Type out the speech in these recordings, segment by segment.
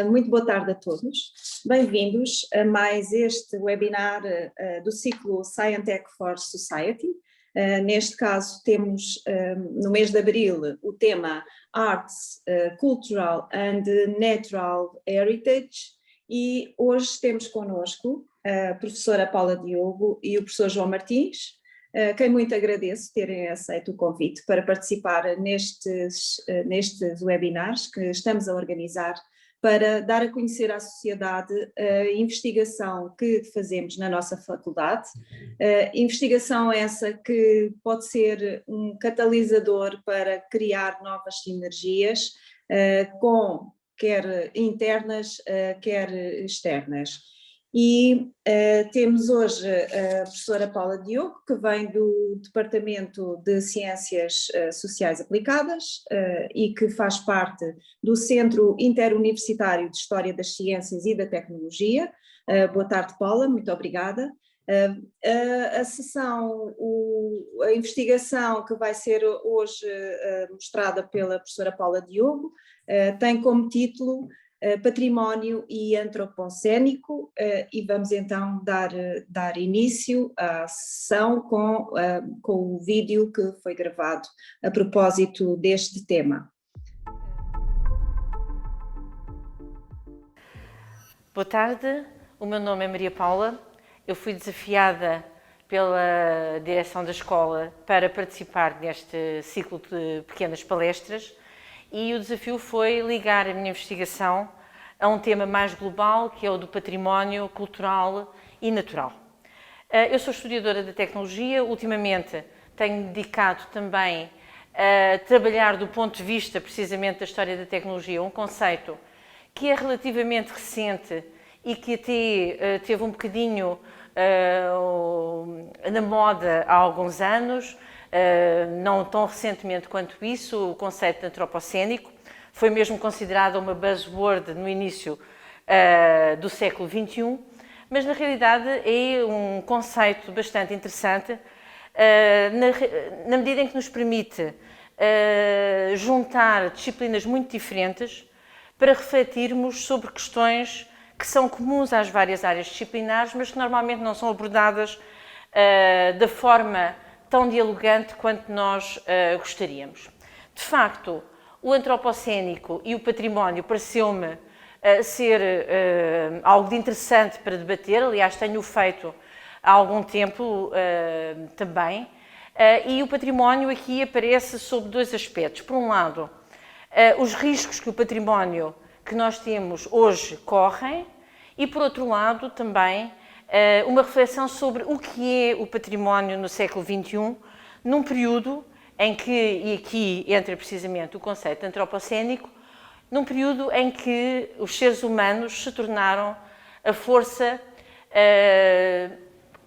Muito boa tarde a todos. Bem-vindos a mais este webinar do ciclo Scientech for Society. Neste caso temos no mês de abril o tema Arts, Cultural and Natural Heritage e hoje temos connosco a professora Paula Diogo e o professor João Martins, quem muito agradeço terem aceito o convite para participar nestes webinars que estamos a organizar para dar a conhecer à sociedade a investigação que fazemos na nossa faculdade. Investigação essa que pode ser um catalisador para criar novas sinergias, quer internas, quer externas. E temos hoje a professora Paula Diogo, que vem do Departamento de Ciências Sociais Aplicadas e que faz parte do Centro Interuniversitário de História das Ciências e da Tecnologia. Boa tarde, Paula, muito obrigada. A sessão, a investigação que vai ser hoje mostrada pela professora Paula Diogo tem como título Património e Antropocénico, e vamos então dar início à sessão com o vídeo que foi gravado a propósito deste tema. Boa tarde, o meu nome é Maria Paula, eu fui desafiada pela direção da escola para participar neste ciclo de pequenas palestras e o desafio foi ligar a minha investigação a um tema mais global, que é o do património cultural e natural. Eu sou historiadora da tecnologia, ultimamente tenho dedicado também a trabalhar do ponto de vista precisamente da história da tecnologia, um conceito que é relativamente recente e que até teve um bocadinho na moda há alguns anos, não tão recentemente quanto isso, o conceito de antropocénico. Foi mesmo considerada uma buzzword no início do século XXI, mas na realidade é um conceito bastante interessante na medida em que nos permite juntar disciplinas muito diferentes para refletirmos sobre questões que são comuns às várias áreas disciplinares, mas que normalmente não são abordadas da forma tão dialogante quanto nós gostaríamos. De facto, o antropocénico e o património pareceu-me ser algo de interessante para debater, aliás tenho feito há algum tempo também, e o património aqui aparece sob dois aspectos. Por um lado, os riscos que o património que nós temos hoje correm e, por outro lado, também uma reflexão sobre o que é o património no século XXI, num período em que, e aqui entra precisamente o conceito de antropocénico, num período em que os seres humanos se tornaram a força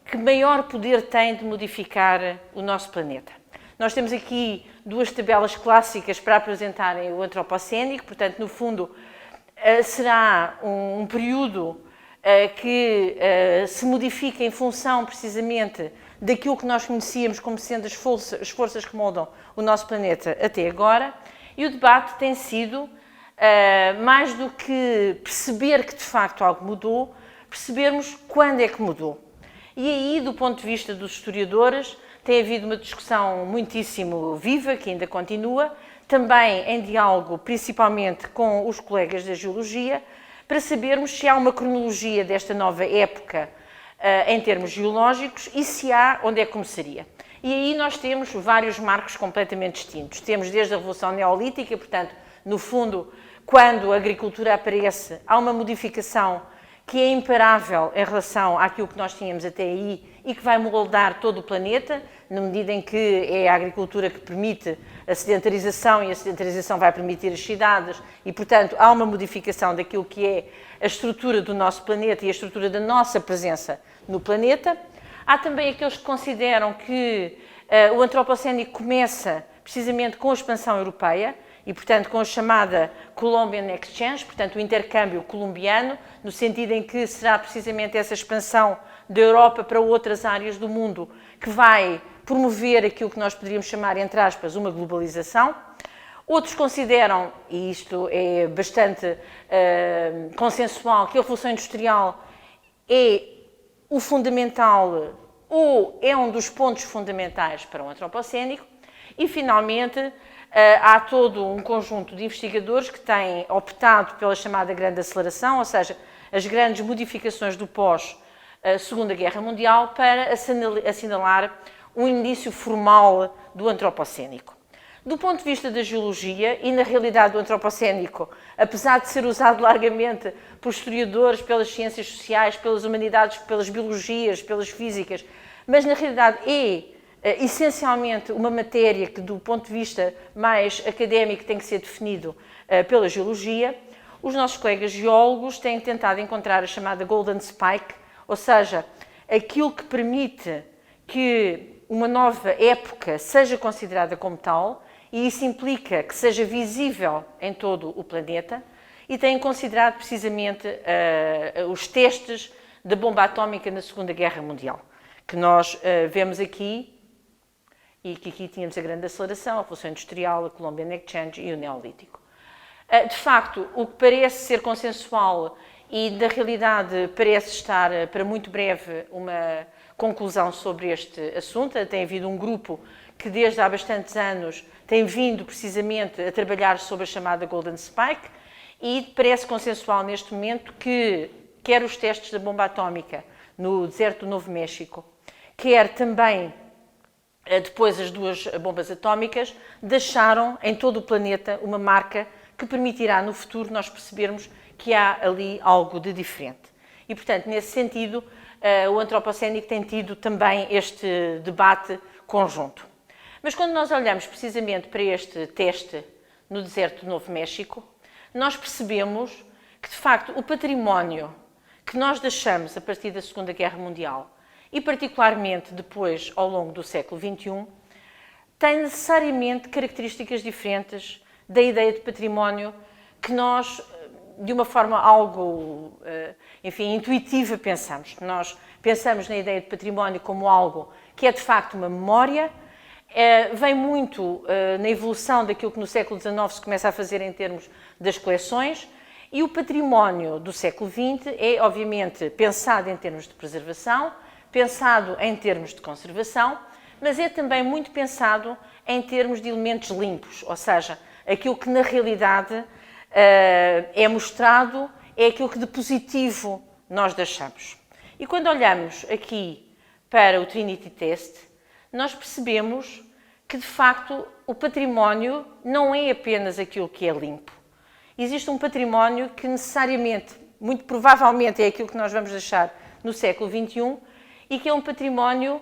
que maior poder tem de modificar o nosso planeta. Nós temos aqui duas tabelas clássicas para apresentarem o antropocénico, portanto, no fundo, será um período que se modifica em função precisamente daquilo que nós conhecíamos como sendo as forças que moldam o nosso planeta até agora, e o debate tem sido, mais do que perceber que de facto algo mudou, percebermos quando é que mudou. E aí, do ponto de vista dos historiadores, tem havido uma discussão muitíssimo viva, que ainda continua, também em diálogo principalmente com os colegas da geologia, para sabermos se há uma cronologia desta nova época em termos geológicos e se há, onde é que começaria. E aí nós temos vários marcos completamente distintos. Temos desde a Revolução Neolítica, portanto, no fundo, quando a agricultura aparece, há uma modificação que é imparável em relação àquilo que nós tínhamos até aí e que vai moldar todo o planeta, na medida em que é a agricultura que permite a sedentarização e a sedentarização vai permitir as cidades e, portanto, há uma modificação daquilo que é a estrutura do nosso planeta e a estrutura da nossa presença no planeta. Há também aqueles que consideram que o antropocénico começa precisamente com a expansão europeia e, portanto, com a chamada Columbian Exchange, portanto, o intercâmbio colombiano, no sentido em que será precisamente essa expansão da Europa para outras áreas do mundo que vai promover aquilo que nós poderíamos chamar, entre aspas, uma globalização. Outros consideram, e isto é bastante consensual, que a Revolução Industrial é o fundamental ou é um dos pontos fundamentais para o antropocénico. E, finalmente, há todo um conjunto de investigadores que têm optado pela chamada grande aceleração, ou seja, as grandes modificações do pós-Segunda Guerra Mundial, para assinalar um início formal do antropocénico. Do ponto de vista da geologia, e na realidade o antropocénico, apesar de ser usado largamente por historiadores, pelas ciências sociais, pelas humanidades, pelas biologias, pelas físicas, mas na realidade é essencialmente uma matéria que, do ponto de vista mais académico, tem que ser definido pela geologia, os nossos colegas geólogos têm tentado encontrar a chamada Golden Spike, ou seja, aquilo que permite que uma nova época seja considerada como tal, e isso implica que seja visível em todo o planeta, e têm considerado precisamente os testes da bomba atómica na Segunda Guerra Mundial, que nós vemos aqui, e que aqui tínhamos a grande aceleração, a Revolução Industrial, a Columbian Exchange e o Neolítico. De facto, o que parece ser consensual e, na realidade, parece estar para muito breve uma conclusão sobre este assunto. Tem havido um grupo que desde há bastantes anos tem vindo precisamente a trabalhar sobre a chamada Golden Spike e parece consensual neste momento que quer os testes da bomba atómica no deserto do Novo México, quer também depois as duas bombas atómicas, deixaram em todo o planeta uma marca que permitirá no futuro nós percebermos que há ali algo de diferente. E, portanto, nesse sentido, o antropocénico tem tido também este debate conjunto. Mas quando nós olhamos precisamente para este teste no deserto do Novo México, nós percebemos que, de facto, o património que nós deixamos a partir da Segunda Guerra Mundial e particularmente depois, ao longo do século XXI, tem necessariamente características diferentes da ideia de património que nós, de uma forma algo, intuitiva, pensamos. Nós pensamos na ideia de património como algo que é, de facto, uma memória, vem muito na evolução daquilo que no século XIX se começa a fazer em termos das coleções, e o património do século XX é, obviamente, pensado em termos de preservação, pensado em termos de conservação, mas é também muito pensado em termos de elementos limpos, ou seja, aquilo que na realidade é mostrado é aquilo que de positivo nós deixamos. E quando olhamos aqui para o Trinity Test, nós percebemos que, de facto, o património não é apenas aquilo que é limpo. Existe um património que necessariamente, muito provavelmente, é aquilo que nós vamos deixar no século XXI e que é um património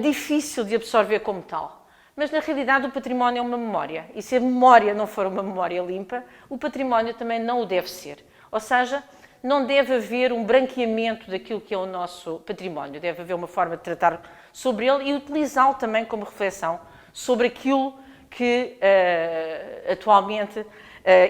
difícil de absorver como tal. Mas, na realidade, o património é uma memória. E se a memória não for uma memória limpa, o património também não o deve ser. Ou seja, não deve haver um branqueamento daquilo que é o nosso património. Deve haver uma forma de tratar sobre ele e utilizá-lo também como reflexão sobre aquilo que atualmente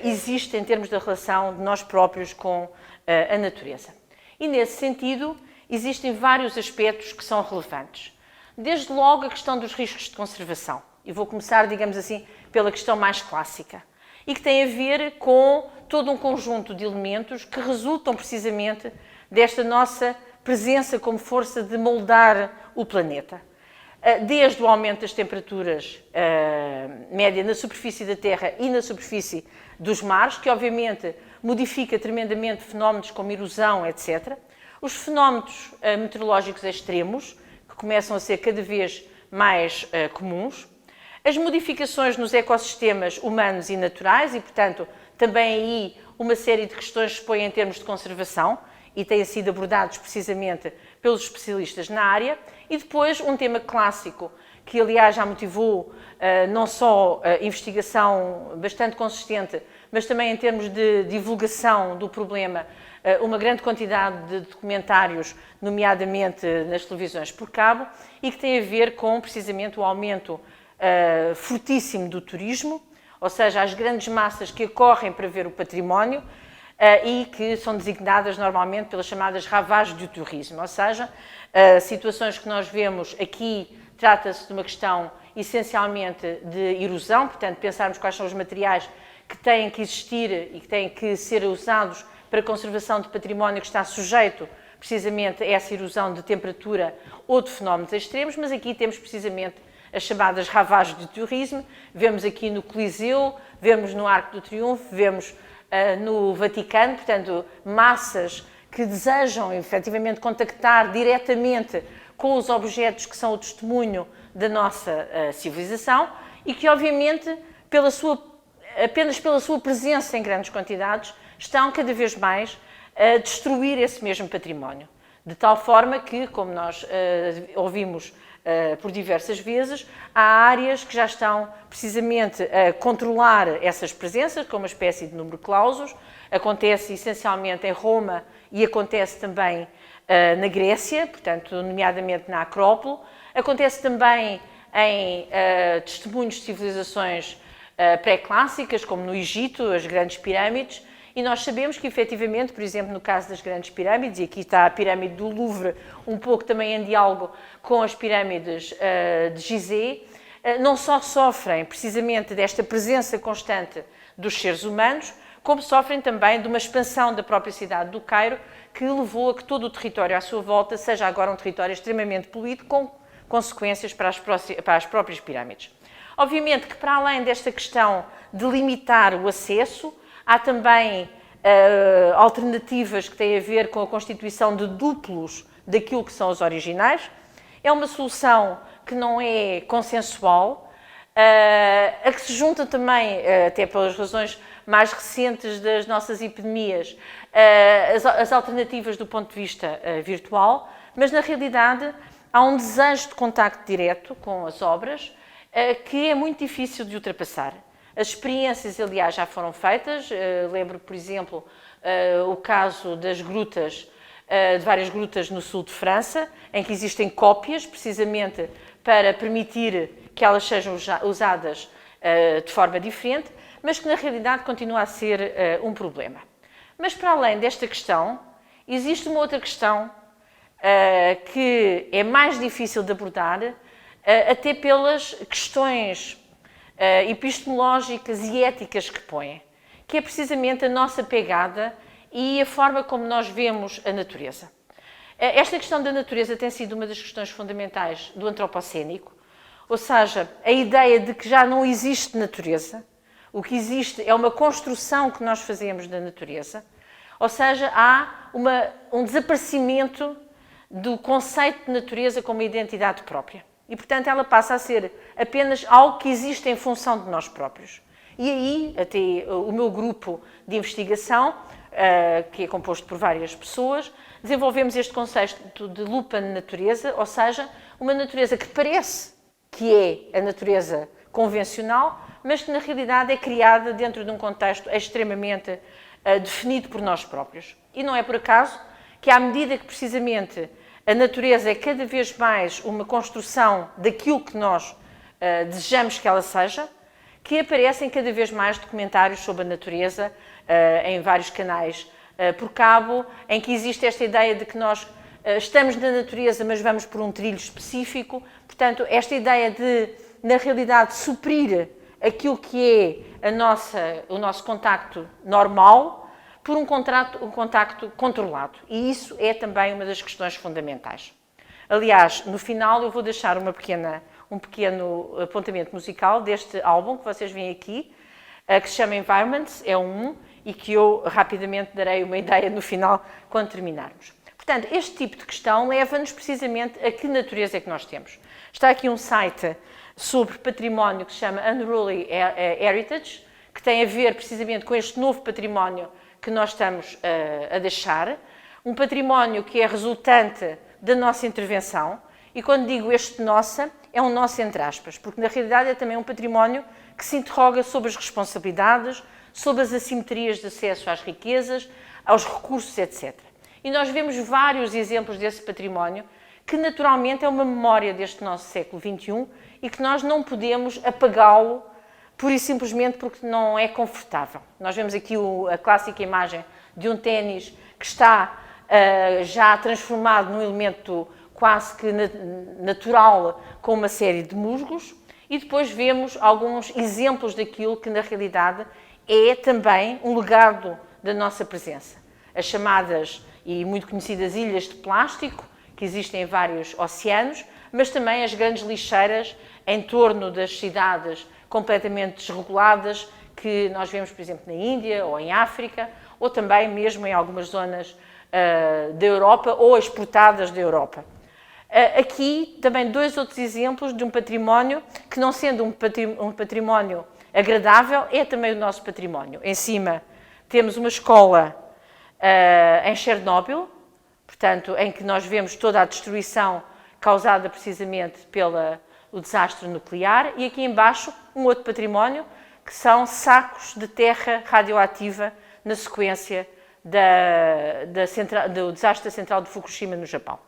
existe em termos da relação de nós próprios com a natureza. E, nesse sentido, existem vários aspectos que são relevantes. Desde logo a questão dos riscos de conservação. E vou começar, digamos assim, pela questão mais clássica. E que tem a ver com todo um conjunto de elementos que resultam precisamente desta nossa presença como força de moldar o planeta. Desde o aumento das temperaturas média na superfície da Terra e na superfície dos mares, que obviamente modifica tremendamente fenómenos como erosão, etc. Os fenómenos meteorológicos extremos, que começam a ser cada vez mais comuns, as modificações nos ecossistemas humanos e naturais e, portanto, também aí uma série de questões que se põem em termos de conservação e têm sido abordados precisamente pelos especialistas na área, e depois um tema clássico que, aliás, já motivou não só investigação bastante consistente, mas também em termos de divulgação do problema, uma grande quantidade de documentários, nomeadamente nas televisões por cabo, e que tem a ver com, precisamente, o aumento fortíssimo do turismo, ou seja, as grandes massas que acorrem para ver o património e que são designadas normalmente pelas chamadas ravagens do turismo, ou seja, situações que nós vemos aqui, trata-se de uma questão essencialmente de erosão, portanto, pensarmos quais são os materiais que têm que existir e que têm que ser usados para a conservação de património que está sujeito precisamente a essa erosão de temperatura ou de fenómenos extremos, mas aqui temos precisamente as chamadas ravagens de turismo, vemos aqui no Coliseu, vemos no Arco do Triunfo, vemos no Vaticano, portanto, massas que desejam efetivamente contactar diretamente com os objetos que são o testemunho da nossa civilização e que, obviamente, apenas pela sua presença em grandes quantidades, estão cada vez mais a destruir esse mesmo património. De tal forma que, como nós ouvimos por diversas vezes, há áreas que já estão precisamente a controlar essas presenças, com uma espécie de número clausus. Acontece essencialmente em Roma e acontece também na Grécia, portanto, nomeadamente na Acrópole. Acontece também em testemunhos de civilizações pré-clássicas, como no Egito, as grandes pirâmides. E nós sabemos que, efetivamente, por exemplo, no caso das grandes pirâmides, e aqui está a pirâmide do Louvre, um pouco também em diálogo com as pirâmides de Gizeh, não só sofrem precisamente desta presença constante dos seres humanos, como sofrem também de uma expansão da própria cidade do Cairo, que levou a que todo o território à sua volta seja agora um território extremamente poluído, com consequências para as próprias pirâmides. Obviamente que, para além desta questão de limitar o acesso, há também alternativas que têm a ver com a constituição de duplos daquilo que são os originais. É uma solução que não é consensual, a que se junta também, até pelas razões mais recentes das nossas epidemias, as alternativas do ponto de vista virtual, mas na realidade há um desejo de contacto direto com as obras que é muito difícil de ultrapassar. As experiências, aliás, já foram feitas. Lembro, por exemplo, o caso das grutas, de várias grutas no sul de França, em que existem cópias, precisamente para permitir que elas sejam usadas de forma diferente, mas que na realidade continua a ser um problema. Mas para além desta questão, existe uma outra questão que é mais difícil de abordar, até pelas questões epistemológicas e éticas que põem, que é precisamente a nossa pegada e a forma como nós vemos a natureza. Esta questão da natureza tem sido uma das questões fundamentais do antropocénico, ou seja, a ideia de que já não existe natureza, o que existe é uma construção que nós fazemos da natureza, ou seja, há um desaparecimento do conceito de natureza como identidade própria. E, portanto, ela passa a ser apenas algo que existe em função de nós próprios. E aí, até o meu grupo de investigação, que é composto por várias pessoas, desenvolvemos este conceito de lupa na natureza, ou seja, uma natureza que parece que é a natureza convencional, mas que na realidade é criada dentro de um contexto extremamente definido por nós próprios. E não é por acaso que, à medida que precisamente a natureza é cada vez mais uma construção daquilo que nós desejamos que ela seja, que aparecem cada vez mais documentários sobre a natureza em vários canais por cabo, em que existe esta ideia de que nós estamos na natureza, mas vamos por um trilho específico. Portanto, esta ideia de, na realidade, suprir aquilo que é o nosso contacto normal por um contacto controlado. E isso é também uma das questões fundamentais. Aliás, no final eu vou deixar um pequeno apontamento musical deste álbum que vocês veem aqui, que se chama Environments, é e que eu rapidamente darei uma ideia no final, quando terminarmos. Portanto, este tipo de questão leva-nos precisamente a que natureza é que nós temos. Está aqui um site sobre património que se chama Unruly Heritage, que tem a ver precisamente com este novo património que nós estamos a deixar, um património que é resultante da nossa intervenção, e quando digo este nossa, é um nosso entre aspas, porque na realidade é também um património que se interroga sobre as responsabilidades, sobre as assimetrias de acesso às riquezas, aos recursos, etc. E nós vemos vários exemplos desse património, que naturalmente é uma memória deste nosso século XXI e que nós não podemos apagá-lo pura e simplesmente porque não é confortável. Nós vemos aqui a clássica imagem de um ténis que está já transformado num elemento quase que natural, com uma série de musgos, E depois vemos alguns exemplos daquilo que na realidade é também um legado da nossa presença. As chamadas e muito conhecidas ilhas de plástico, que existem em vários oceanos, mas também as grandes lixeiras em torno das cidades completamente desreguladas, que nós vemos, por exemplo, na Índia ou em África, ou também mesmo em algumas zonas da Europa ou exportadas da Europa. Aqui também 2 outros exemplos de um património que, não sendo um património agradável, é também o nosso património. Em cima temos uma escola em Chernobyl, portanto, em que nós vemos toda a destruição causada precisamente pelo desastre nuclear, e aqui embaixo um outro património, que são sacos de terra radioativa na sequência do desastre da central de Fukushima no Japão.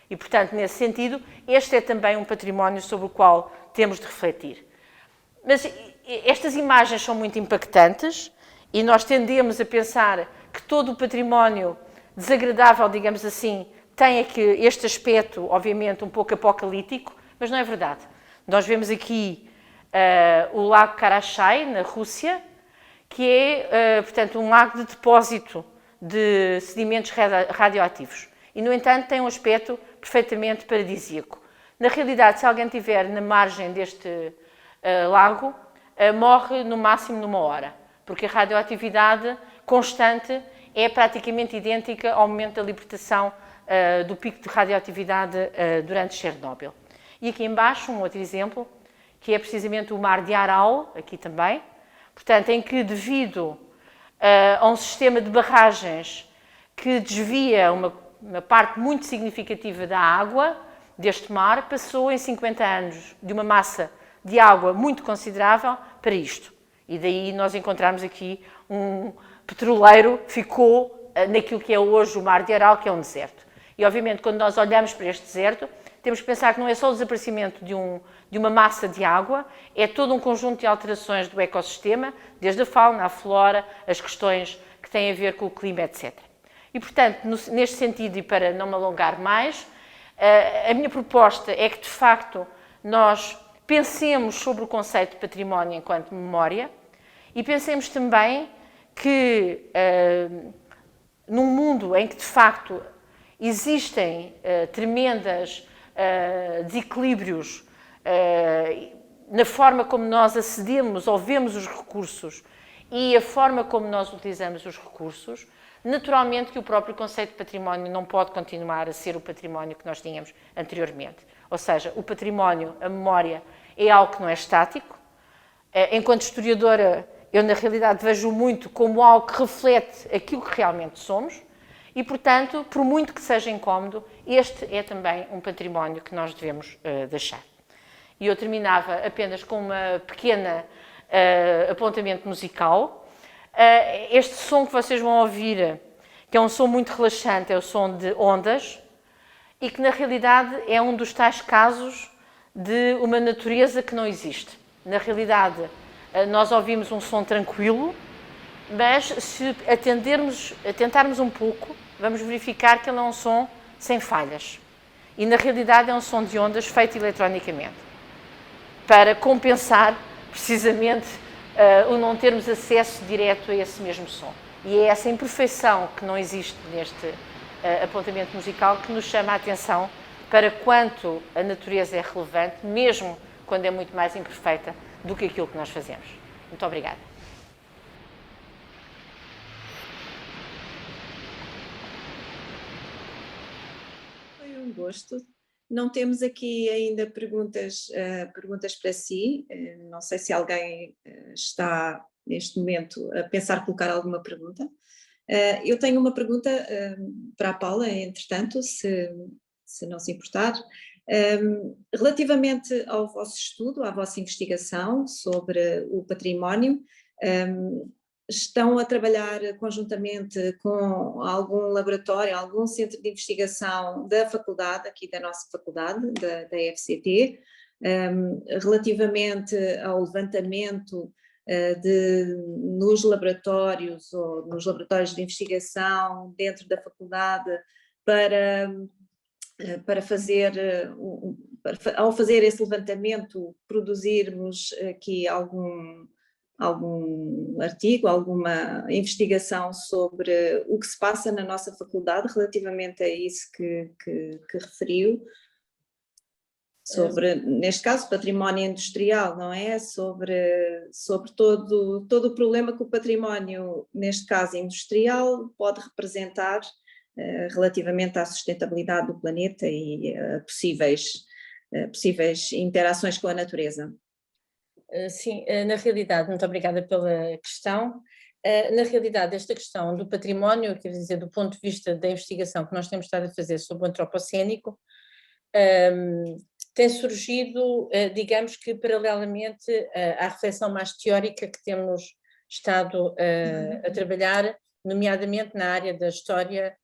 E, portanto, nesse sentido, este é também um património sobre o qual temos de refletir. Mas estas imagens são muito impactantes e nós tendemos a pensar que todo o património desagradável, digamos assim, tem aqui este aspecto, obviamente, um pouco apocalíptico, mas não é verdade. Nós vemos aqui o lago Karachay, na Rússia, que é, portanto, um lago de depósito de sedimentos radioativos. E, no entanto, tem um aspecto perfeitamente paradisíaco. Na realidade, se alguém estiver na margem deste lago, morre no máximo numa hora, porque a radioatividade constante é praticamente idêntica ao momento da libertação do pico de radioatividade durante Chernobyl. E aqui embaixo um outro exemplo, que é precisamente o mar de Aral, aqui também, portanto, em que devido a um sistema de barragens que desvia uma parte muito significativa da água deste mar, passou em 50 anos de uma massa de água muito considerável para isto. E daí nós encontramos aqui um petroleiro, ficou naquilo que é hoje o Mar de Aral, que é um deserto. E obviamente quando nós olhamos para este deserto, temos que pensar que não é só o desaparecimento de uma massa de água, é todo um conjunto de alterações do ecossistema, desde a fauna, a flora, as questões que têm a ver com o clima, etc. E, portanto, neste sentido, e para não me alongar mais, a minha proposta é que, de facto, nós pensemos sobre o conceito de património enquanto memória e pensemos também que, num mundo em que, de facto, existem tremendos desequilíbrios na forma como nós acedemos ou vemos os recursos e a forma como nós utilizamos os recursos, naturalmente que o próprio conceito de património não pode continuar a ser o património que nós tínhamos anteriormente. Ou seja, o património, a memória, é algo que não é estático. Enquanto historiadora, eu na realidade vejo muito como algo que reflete aquilo que realmente somos e, portanto, por muito que seja incómodo, este é também um património que nós devemos deixar. E eu terminava apenas com uma pequena apontamento musical. Este som que vocês vão ouvir, que é um som muito relaxante, é o som de ondas e que na realidade é um dos tais casos de uma natureza que não existe. Na realidade, nós ouvimos um som tranquilo, mas se atentarmos um pouco, vamos verificar que ele é um som sem falhas. E na realidade é um som de ondas feito eletronicamente, para compensar precisamente o não termos acesso direto a esse mesmo som. E é essa imperfeição que não existe neste apontamento musical que nos chama a atenção para quanto a natureza é relevante, mesmo quando é muito mais imperfeita do que aquilo que nós fazemos. Muito obrigada. Foi um gosto. Não temos aqui ainda perguntas para si. Não sei se alguém está, neste momento, a pensar colocar alguma pergunta. Eu tenho uma pergunta para a Paula, entretanto, se não se importar. Relativamente ao vosso estudo, à vossa investigação sobre o património, estão a trabalhar conjuntamente com algum laboratório, algum centro de investigação da faculdade, aqui da nossa faculdade, da FCT, relativamente ao levantamento nos laboratórios ou nos laboratórios de investigação dentro da faculdade para fazer ao fazer esse levantamento, produzirmos aqui algum artigo, alguma investigação sobre o que se passa na nossa faculdade relativamente a isso que referiu, sobre, neste caso, património industrial, não é? Sobre todo o problema que o património, neste caso industrial, pode representar relativamente à sustentabilidade do planeta e a possíveis interações com a natureza. Sim, na realidade, muito obrigada pela questão. Na realidade, esta questão do património, quer dizer, do ponto de vista da investigação que nós temos estado a fazer sobre o antropocénico, tem surgido, digamos que paralelamente à reflexão mais teórica que temos estado a trabalhar, nomeadamente na área da história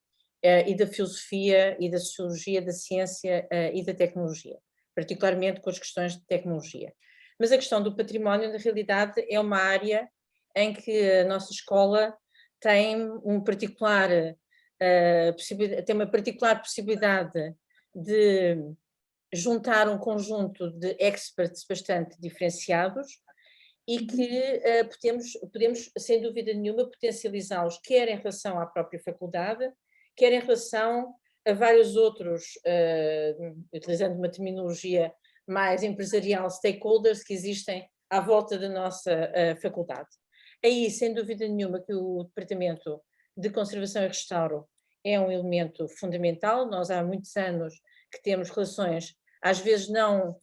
e da filosofia e da sociologia, da ciência e da tecnologia, particularmente com as questões de tecnologia. Mas a questão do património, na realidade, é uma área em que a nossa escola tem uma particular possibilidade de juntar um conjunto de experts bastante diferenciados e que podemos, sem dúvida nenhuma, potencializá-los, quer em relação à própria faculdade, quer em relação a vários outros, utilizando uma terminologia mais empresarial, stakeholders que existem à volta da nossa faculdade. Aí, sem dúvida nenhuma, que o Departamento de Conservação e Restauro é um elemento fundamental. Nós há muitos anos que temos relações, às vezes não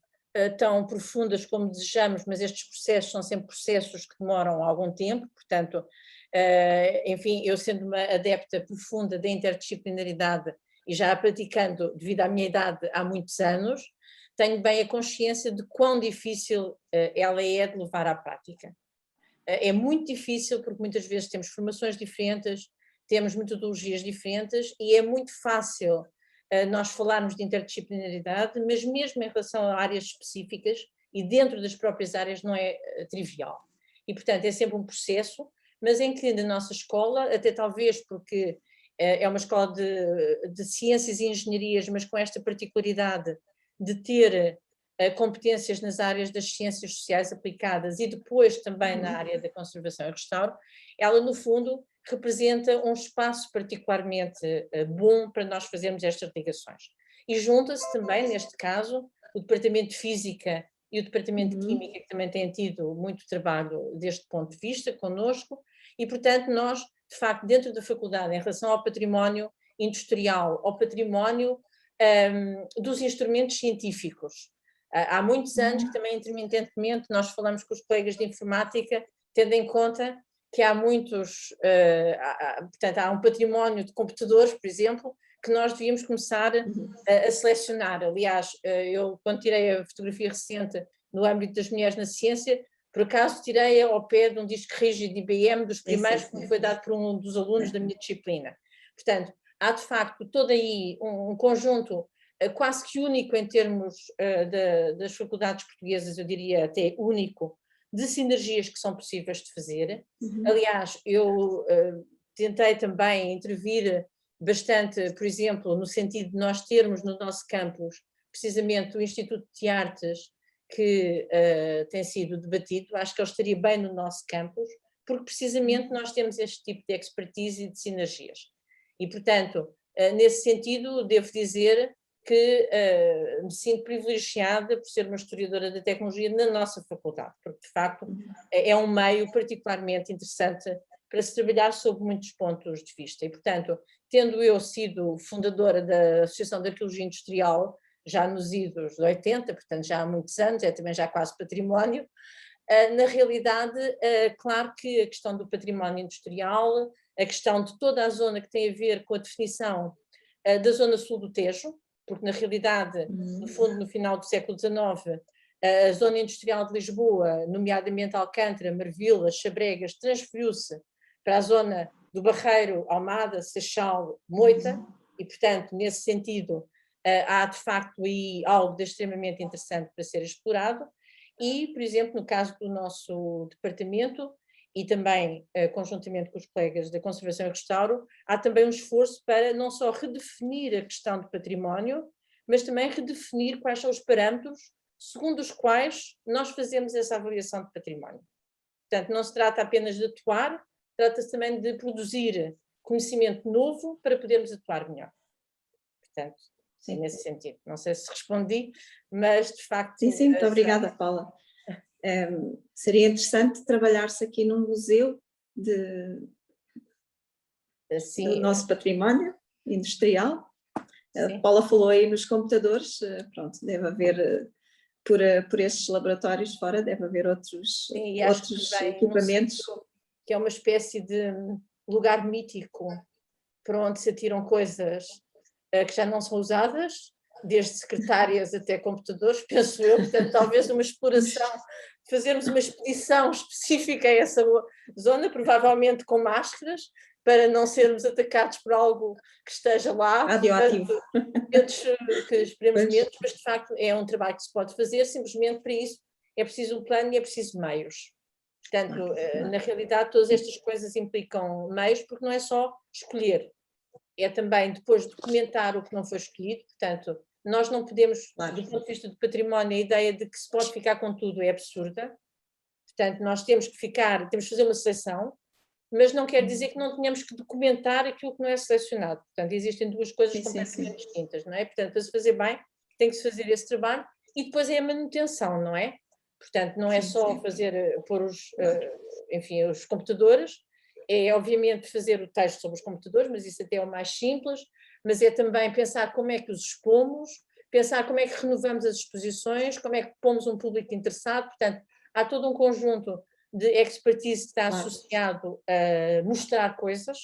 tão profundas como desejamos, mas estes processos são sempre processos que demoram algum tempo, portanto, enfim, eu sendo uma adepta profunda da interdisciplinaridade e já a praticando devido à minha idade há muitos anos, tenho bem a consciência de quão difícil ela é de levar à prática. É muito difícil porque muitas vezes temos formações diferentes, temos metodologias diferentes e é muito fácil nós falarmos de interdisciplinaridade, mas mesmo em relação a áreas específicas e dentro das próprias áreas não é trivial. E, portanto, é sempre um processo, mas em que na nossa escola, até talvez porque é uma escola de ciências e engenharias, mas com esta particularidade de ter competências nas áreas das ciências sociais aplicadas e depois também na área da conservação e restauro, ela no fundo representa um espaço particularmente bom para nós fazermos estas ligações. E junta-se também, neste caso, o Departamento de Física e o Departamento de Química, que também têm tido muito trabalho deste ponto de vista connosco, e portanto nós, de facto, dentro da faculdade, em relação ao património industrial, ao património dos instrumentos científicos, há muitos anos que também intermitentemente nós falamos com os colegas de informática, tendo em conta que há muitos, portanto há um património de computadores, por exemplo, que nós devíamos começar a selecionar. Aliás, eu quando tirei a fotografia recente no âmbito das mulheres na ciência, por acaso tirei-a ao pé de um disco rígido de IBM, dos primeiros que me foi dado por um dos alunos da minha disciplina. Portanto, há de facto todo aí um conjunto quase que único em termos das faculdades portuguesas, eu diria até único, de sinergias que são possíveis de fazer. Aliás, eu tentei também intervir bastante, por exemplo, no sentido de nós termos no nosso campus precisamente o Instituto de Artes que tem sido debatido. Acho que ele estaria bem no nosso campus, porque precisamente nós temos este tipo de expertise e de sinergias. E, portanto, nesse sentido, devo dizer que me sinto privilegiada por ser uma historiadora da tecnologia na nossa faculdade, porque de facto é um meio particularmente interessante para se trabalhar sob muitos pontos de vista. E, portanto, tendo eu sido fundadora da Associação de Arqueologia Industrial, já nos idos de 80, portanto já há muitos anos, é também já quase património, na realidade, claro que a questão do património industrial, a questão de toda a zona que tem a ver com a definição da zona sul do Tejo, porque na realidade, no fundo, no final do século XIX, a zona industrial de Lisboa, nomeadamente Alcântara, Marvila, Xabregas, transferiu-se para a zona do Barreiro, Almada, Seixal, Moita, e portanto, nesse sentido, há de facto aí algo de extremamente interessante para ser explorado. E, por exemplo, no caso do nosso departamento, e também conjuntamente com os colegas da Conservação e Restauro, há também um esforço para não só redefinir a questão do património, mas também redefinir quais são os parâmetros segundo os quais nós fazemos essa avaliação de património. Portanto, não se trata apenas de atuar, trata-se também de produzir conhecimento novo para podermos atuar melhor. Portanto, sim, nesse sentido. Não sei se respondi, mas de facto... Sim, muito obrigada, Paula. Seria interessante trabalhar-se aqui num museu do nosso património industrial. A Paula falou aí nos computadores, pronto, deve haver, por estes laboratórios fora, deve haver outros equipamentos. Que é uma espécie de lugar mítico para onde se atiram coisas que já não são usadas, desde secretárias até computadores, penso eu, portanto talvez uma exploração, fazermos uma expedição específica a essa zona, provavelmente com máscaras, para não sermos atacados por algo que esteja lá. Radioativo. Que esperemos menos, mas de facto é um trabalho que se pode fazer, simplesmente para isso é preciso um plano e é preciso meios. Portanto, na realidade todas estas coisas implicam meios, porque não é só escolher, é também depois documentar o que não foi escolhido. Portanto, nós não podemos, do ponto de vista do património, a ideia de que se pode ficar com tudo é absurda. Portanto, nós temos que fazer uma seleção, mas não quer dizer que não tenhamos que documentar aquilo que não é selecionado. Portanto, existem duas coisas completamente distintas, não é? Portanto, para se fazer bem, tem que se fazer esse trabalho e depois é a manutenção, não é? Portanto, não é só pôr os computadores, é obviamente fazer o texto sobre os computadores, mas isso até é o mais simples, mas é também pensar como é que os expomos, pensar como é que renovamos as exposições, como é que pomos um público interessado. Portanto, há todo um conjunto de expertise que está associado a mostrar coisas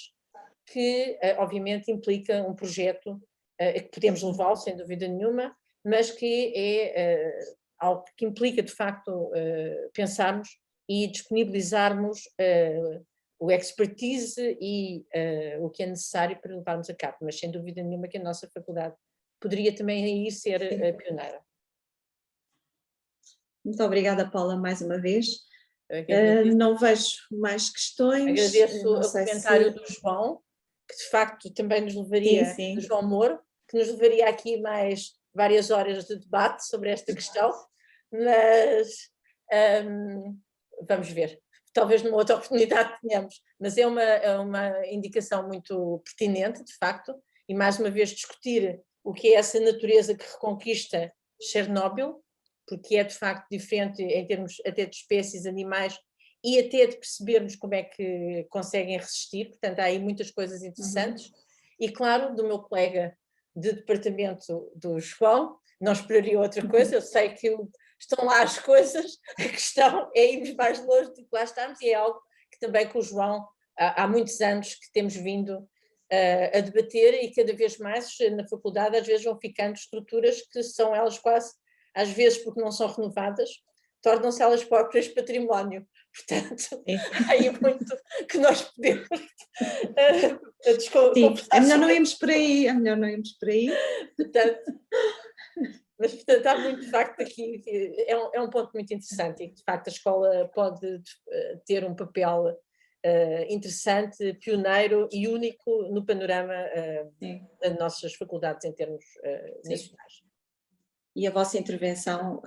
que, obviamente, implica um projeto que podemos levá-lo, sem dúvida nenhuma, mas que é algo que implica, de facto, pensarmos e disponibilizarmos o expertise e o que é necessário para levarmos a cabo, mas sem dúvida nenhuma que a nossa faculdade poderia também aí ser pioneira. Muito obrigada, Paula, mais uma vez. Não vejo mais questões. Agradeço o comentário do João, que de facto também nos levaria, do João Moro, que nos levaria aqui mais várias horas de debate sobre esta questão, mas vamos ver. Talvez numa outra oportunidade tenhamos, mas é uma indicação muito pertinente, de facto, e mais uma vez discutir o que é essa natureza que reconquista Chernobyl, porque é de facto diferente em termos até de espécies, animais, e até de percebermos como é que conseguem resistir. Portanto, há aí muitas coisas interessantes. E claro, do meu colega de departamento do João, não esperaria outra coisa, eu sei que estão lá as coisas, a questão é irmos mais longe do que lá estamos, e é algo que também com o João há muitos anos que temos vindo a debater, e cada vez mais na faculdade às vezes vão ficando estruturas que são elas quase, às vezes porque não são renovadas, tornam-se elas próprias património. Portanto, há aí muito que nós podemos é melhor não irmos por aí, Portanto, mas, portanto, há muito, de facto, aqui, é um ponto muito interessante, e que, de facto, a escola pode ter um papel interessante, pioneiro e único no panorama das nossas faculdades em termos nacionais. E a vossa intervenção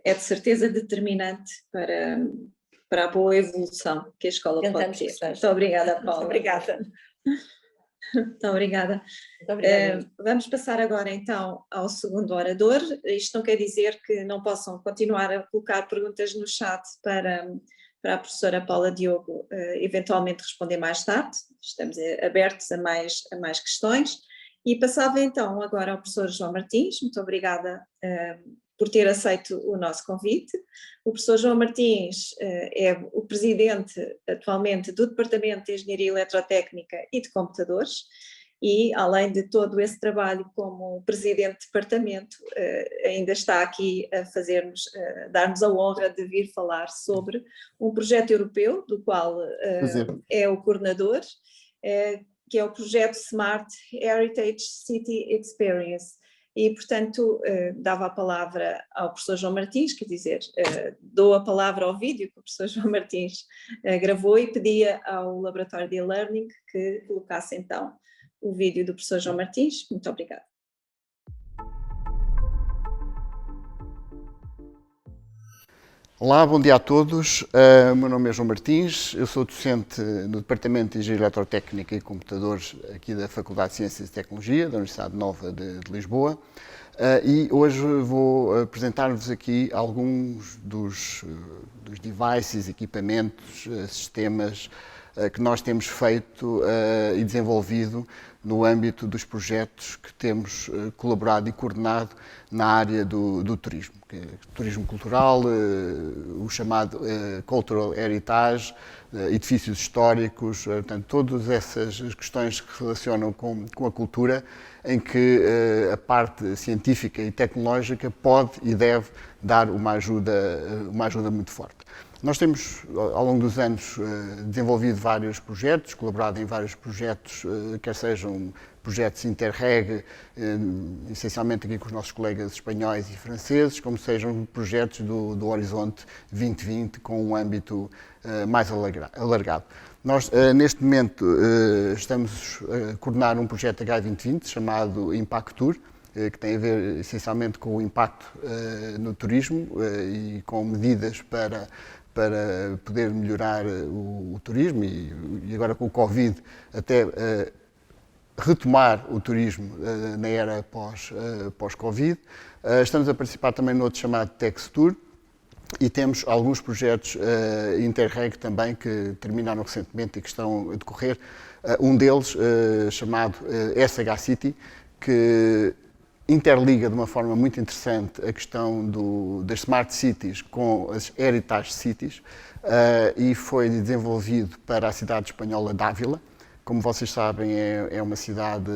é de certeza determinante para a boa evolução que a escola pode ter. Muito obrigada, Paula. Obrigada. Muito obrigada. Muito obrigada. Vamos passar agora então ao segundo orador. Isto não quer dizer que não possam continuar a colocar perguntas no chat para a professora Paula Diogo eventualmente responder mais tarde. Estamos abertos a mais questões. E passava então agora ao professor João Martins. Muito obrigada por ter aceito o nosso convite. O professor João Martins é o presidente atualmente do Departamento de Engenharia Eletrotécnica e de Computadores, e além de todo esse trabalho como presidente de departamento, ainda está aqui a dar-nos a honra de vir falar sobre um projeto europeu, do qual é o coordenador, que é o projeto Smart Heritage City Experience. E, portanto, dava a palavra ao professor João Martins, quer dizer, dou a palavra ao vídeo que o professor João Martins gravou, e pedia ao Laboratório de E-Learning que colocasse então o vídeo do professor João Martins. Muito obrigada. Olá, bom dia a todos. O meu nome é João Martins, eu sou docente no Departamento de Engenharia Eletrotécnica e Computadores aqui da Faculdade de Ciências e Tecnologia da Universidade Nova de Lisboa e hoje vou apresentar-vos aqui alguns dos devices, equipamentos, sistemas que nós temos feito e desenvolvido no âmbito dos projetos que temos colaborado e coordenado na área do turismo, turismo cultural, o chamado Cultural Heritage, edifícios históricos, portanto, todas essas questões que se relacionam com a cultura, em que a parte científica e tecnológica pode e deve dar uma ajuda muito forte. Nós temos, ao longo dos anos, desenvolvido vários projetos, colaborado em vários projetos, quer sejam projetos Interreg, essencialmente aqui com os nossos colegas espanhóis e franceses, como sejam projetos do Horizonte 2020 com um âmbito mais alargado. Nós, neste momento, estamos a coordenar um projeto H2020 chamado Impactur, que tem a ver essencialmente com o impacto no turismo e com medidas para poder melhorar o turismo e agora com o Covid até retomar o turismo na era pós-Covid. Estamos a participar também no outro chamado Textur e temos alguns projetos Interreg também que terminaram recentemente e que estão a decorrer. Um deles chamado SH City, que interliga de uma forma muito interessante a questão das Smart Cities com as Heritage Cities e foi desenvolvido para a cidade espanhola de Ávila. Como vocês sabem, é uma cidade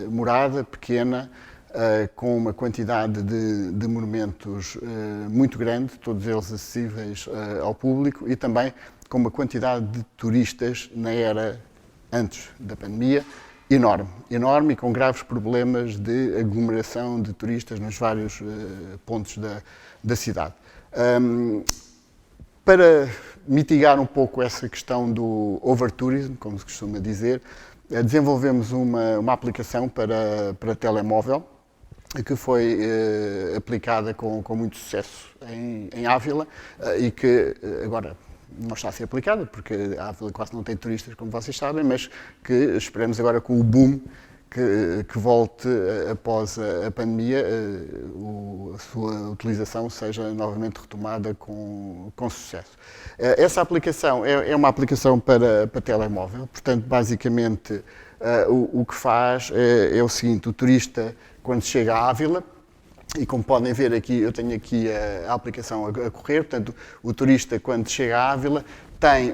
morada, pequena, com uma quantidade de monumentos muito grande, todos eles acessíveis ao público e também com uma quantidade de turistas na era antes da pandemia, enorme e com graves problemas de aglomeração de turistas nos vários pontos da cidade. Para mitigar um pouco essa questão do overtourism, como se costuma dizer, desenvolvemos uma aplicação para telemóvel que foi aplicada com muito sucesso em Ávila e que agora não está a ser aplicada, porque a Ávila quase não tem turistas, como vocês sabem, mas que esperamos agora com o boom que volte após a pandemia, a sua utilização seja novamente retomada com sucesso. Essa aplicação é uma aplicação para telemóvel, portanto, basicamente, o que faz é o seguinte: o turista, quando chega à Ávila, e como podem ver aqui, eu tenho aqui a aplicação a correr, portanto, o turista, quando chega à Ávila, tem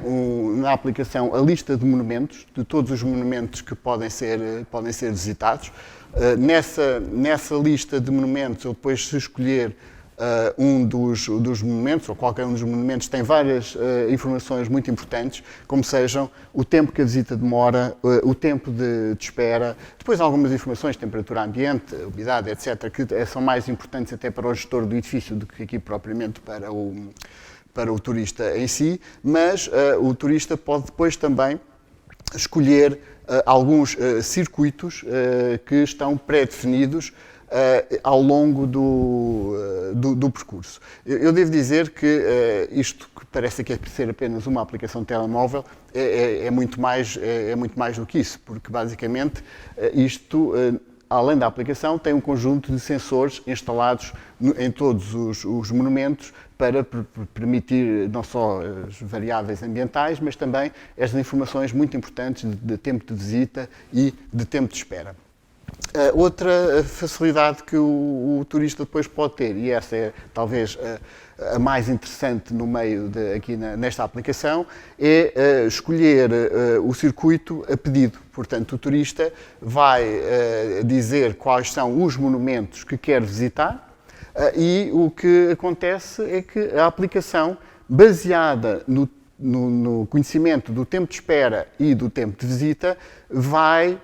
na aplicação a lista de monumentos, de todos os monumentos que podem ser visitados. Nessa lista de monumentos, ele depois, se escolher um dos monumentos, ou qualquer um dos monumentos, tem várias informações muito importantes, como sejam o tempo que a visita demora, o tempo de espera, depois algumas informações, temperatura ambiente, umidade, etc., que são mais importantes até para o gestor do edifício do que aqui propriamente para o turista em si, mas o turista pode depois também escolher alguns circuitos que estão pré-definidos ao longo do percurso. Eu devo dizer que isto que parece que é ser apenas uma aplicação de telemóvel é muito mais do que isso, porque basicamente isto, além da aplicação, tem um conjunto de sensores instalados em todos os monumentos para permitir não só as variáveis ambientais, mas também estas informações muito importantes de tempo de visita e de tempo de espera. Outra facilidade que o turista depois pode ter, e essa é talvez a mais interessante no meio aqui nesta aplicação, é escolher o circuito a pedido. Portanto, o turista vai dizer quais são os monumentos que quer visitar e o que acontece é que a aplicação, baseada no conhecimento do tempo de espera e do tempo de visita, vai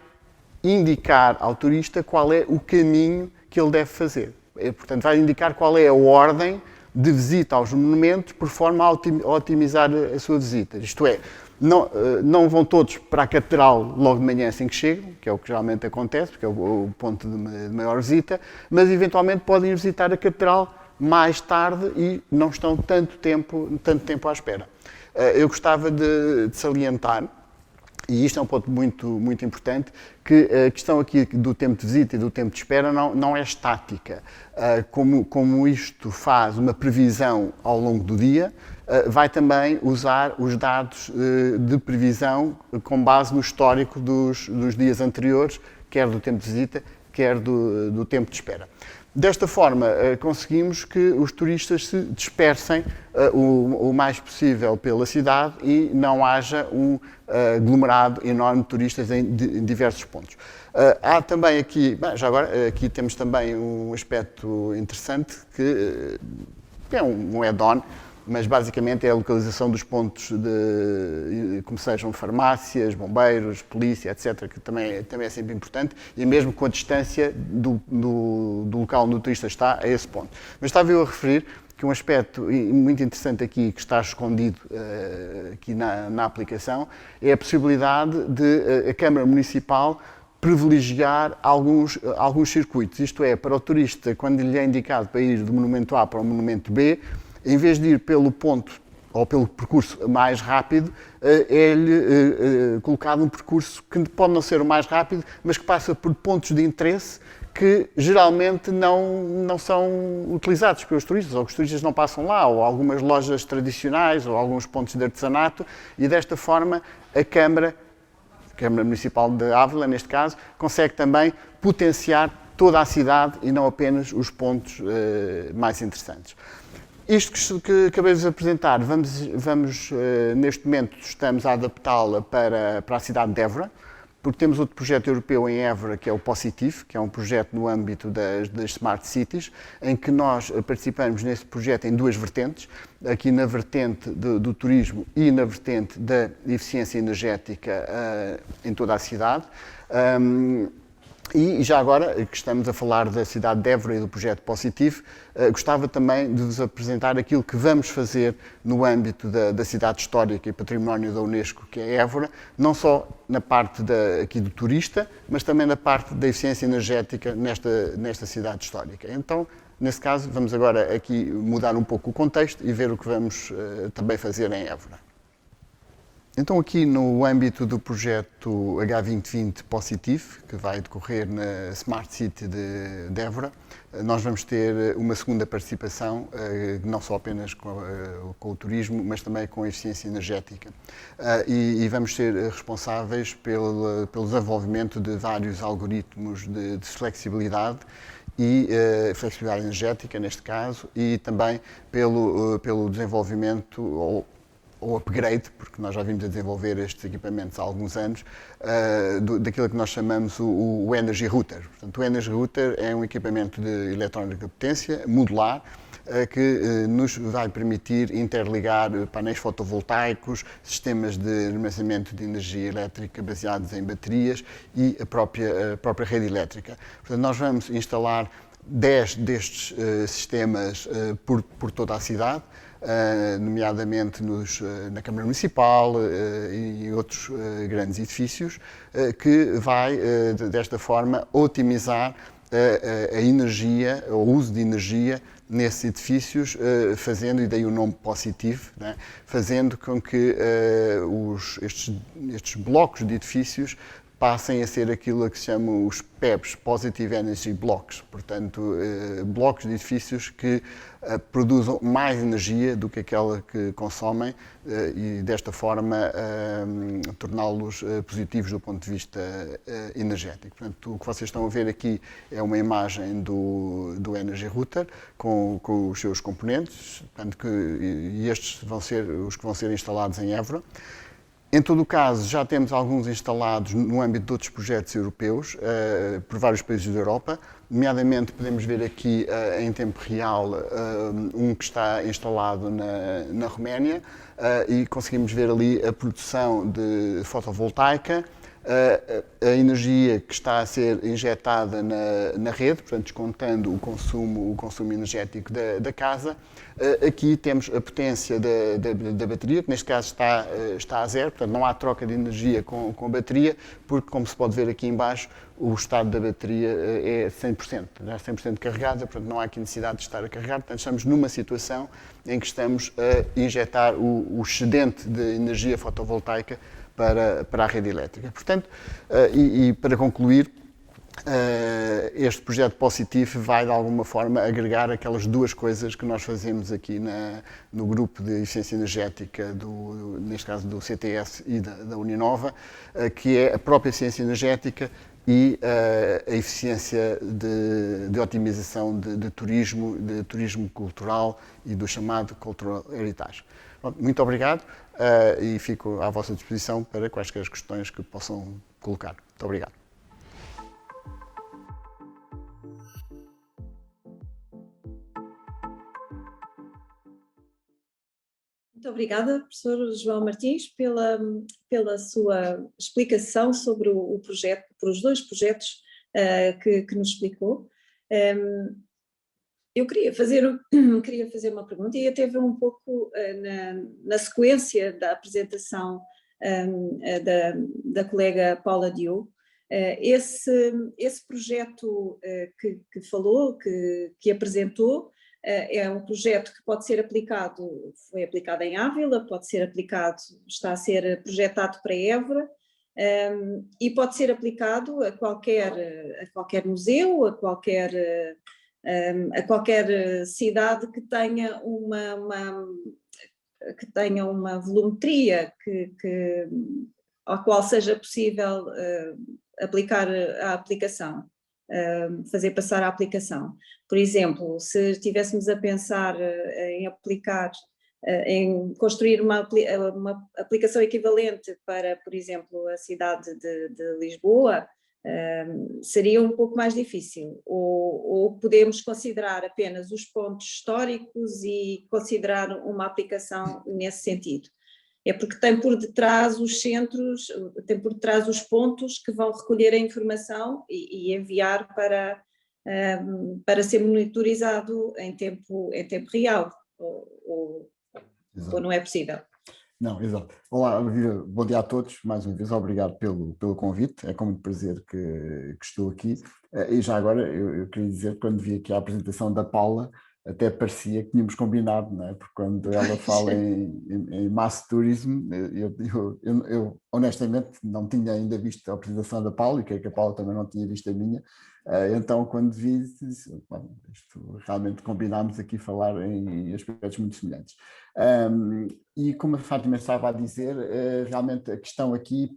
indicar ao turista qual é o caminho que ele deve fazer. Portanto, vai indicar qual é a ordem de visita aos monumentos por forma a otimizar a sua visita. Isto é, não vão todos para a catedral logo de manhã assim que chegam, que é o que geralmente acontece, porque é o ponto de maior visita, mas eventualmente podem visitar a catedral mais tarde e não estão tanto tempo à espera. Eu gostava de salientar, e isto é um ponto muito importante, que a questão aqui do tempo de visita e do tempo de espera não é estática. Como isto faz uma previsão ao longo do dia, vai também usar os dados de previsão com base no histórico dos dias anteriores, quer do tempo de visita, quer do tempo de espera. Desta forma, conseguimos que os turistas se dispersem o mais possível pela cidade e não haja um aglomerado enorme de turistas em diversos pontos. Há também aqui, já agora, aqui temos também um aspecto interessante que é um add-on, mas basicamente é a localização dos pontos, como sejam farmácias, bombeiros, polícia, etc., que também é sempre importante, e mesmo com a distância do local onde o turista está a esse ponto. Mas estava eu a referir que um aspecto muito interessante aqui, que está escondido aqui na aplicação, é a possibilidade de a Câmara Municipal privilegiar alguns circuitos. Isto é, para o turista, quando lhe é indicado para ir do monumento A para o monumento B, em vez de ir pelo ponto ou pelo percurso mais rápido, é-lhe colocado um percurso que pode não ser o mais rápido, mas que passa por pontos de interesse que geralmente não são utilizados pelos turistas, ou que os turistas não passam lá, ou algumas lojas tradicionais, ou alguns pontos de artesanato, e desta forma a Câmara Municipal de Ávila, neste caso, consegue também potenciar toda a cidade e não apenas os pontos mais interessantes. Isto que acabei de apresentar, neste momento estamos a adaptá-la para a cidade de Évora, porque temos outro projeto europeu em Évora, que é o Positive, que é um projeto no âmbito das Smart Cities, em que nós participamos nesse projeto em duas vertentes, aqui na vertente do turismo e na vertente da eficiência energética em toda a cidade. E já agora, que estamos a falar da cidade de Évora e do projeto Positive, gostava também de vos apresentar aquilo que vamos fazer no âmbito da cidade histórica e património da Unesco, que é Évora, não só na parte aqui do turista, mas também na parte da eficiência energética nesta cidade histórica. Então, nesse caso, vamos agora aqui mudar um pouco o contexto e ver o que vamos também fazer em Évora. Então, aqui no âmbito do projeto H2020 Positive, que vai decorrer na Smart City de Évora, nós vamos ter uma segunda participação, não só apenas com o turismo, mas também com a eficiência energética. E vamos ser responsáveis pelo desenvolvimento de vários algoritmos de flexibilidade e flexibilidade energética, neste caso, e também pelo desenvolvimento ou upgrade, porque nós já vimos a desenvolver estes equipamentos há alguns anos, daquilo que nós chamamos o Energy Router. Portanto, o Energy Router é um equipamento de eletrónica de potência modular que nos vai permitir interligar painéis fotovoltaicos, sistemas de armazenamento de energia elétrica baseados em baterias e a própria rede elétrica. Portanto, nós vamos instalar 10 destes sistemas por toda a cidade, nomeadamente na Câmara Municipal e outros grandes edifícios, que vai, desta forma, otimizar a energia, o uso de energia nesses edifícios, fazendo, e daí o nome Positive, né? Fazendo com que estes blocos de edifícios passem a ser aquilo que se chama os PEBs, Positive Energy Blocks, portanto, blocos de edifícios que produzam mais energia do que aquela que consomem e, desta forma, torná-los positivos do ponto de vista energético. Portanto, o que vocês estão a ver aqui é uma imagem do Energy Router com os seus componentes, portanto, e estes vão ser os que vão ser instalados em Évora. Em todo o caso, já temos alguns instalados no âmbito de outros projetos europeus, por vários países da Europa, nomeadamente podemos ver aqui em tempo real um que está instalado na Roménia e conseguimos ver ali a produção de fotovoltaica a energia que está a ser injetada na rede, portanto, descontando o consumo energético da casa. Aqui temos a potência da bateria, que neste caso está a zero, portanto, não há troca de energia com a bateria, porque, como se pode ver aqui em baixo, o estado da bateria é 100%, já 100% carregada, portanto, não há aqui necessidade de estar a carregar. Portanto, estamos numa situação em que estamos a injetar o excedente de energia fotovoltaica para a rede elétrica. Portanto, e para concluir, este projeto positivo vai de alguma forma agregar aquelas duas coisas que nós fazemos aqui no grupo de eficiência energética, neste caso do CTS e da Uninova, que é a própria eficiência energética e a eficiência de otimização de turismo cultural e do chamado Cultural Heritage. Muito obrigado e fico à vossa disposição para quaisquer questões que possam colocar. Muito obrigado. Muito obrigada, professor João Martins, pela sua explicação sobre o projeto, por os dois projetos que nos explicou. Eu queria fazer uma pergunta e até ver um pouco na sequência da apresentação da colega Paula Diogo. Esse projeto que falou, que apresentou, é um projeto que pode ser aplicado, foi aplicado em Ávila, pode ser aplicado, está a ser projetado para Évora, e pode ser aplicado a qualquer museu, a qualquer cidade que tenha uma volumetria ao qual seja possível aplicar a aplicação. Fazer passar a aplicação. Por exemplo, se estivéssemos a pensar em construir uma aplicação equivalente para, por exemplo, a cidade de Lisboa, seria um pouco mais difícil, ou podemos considerar apenas os pontos históricos e considerar uma aplicação nesse sentido. É porque tem por detrás os centros, tem por detrás os pontos que vão recolher a informação e enviar para ser monitorizado em tempo real, ou não é possível? Não, exato. Olá, bom dia a todos, mais uma vez, obrigado pelo convite, é com muito prazer que estou aqui. E já agora eu queria dizer, quando vi aqui a apresentação da Paula, até parecia que tínhamos combinado, não é? Porque quando ela fala em mass tourism, eu honestamente não tinha ainda visto a apresentação da Paula, e creio que a Paula também não tinha visto a minha, então quando vi, disse, isto, realmente combinámos aqui falar em aspectos muito semelhantes. E como a Fátima estava a dizer, realmente a questão aqui,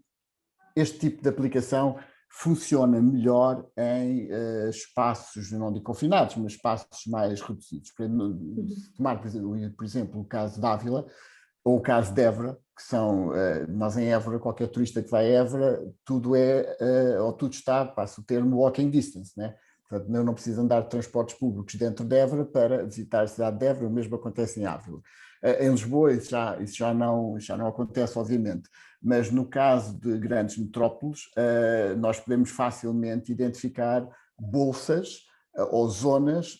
este tipo de aplicação funciona melhor em espaços, não digo confinados, mas espaços mais reduzidos. Tomar, por exemplo, o caso de Ávila ou o caso de Évora, que são, nós em Évora, qualquer turista que vai a Évora, tudo está, passo o termo, walking distance, né? Portanto, não precisa andar de transportes públicos dentro de Évora para visitar a cidade de Évora, o mesmo acontece em Ávila. Em Lisboa isso já não acontece, obviamente, mas no caso de grandes metrópoles, nós podemos facilmente identificar bolsas ou zonas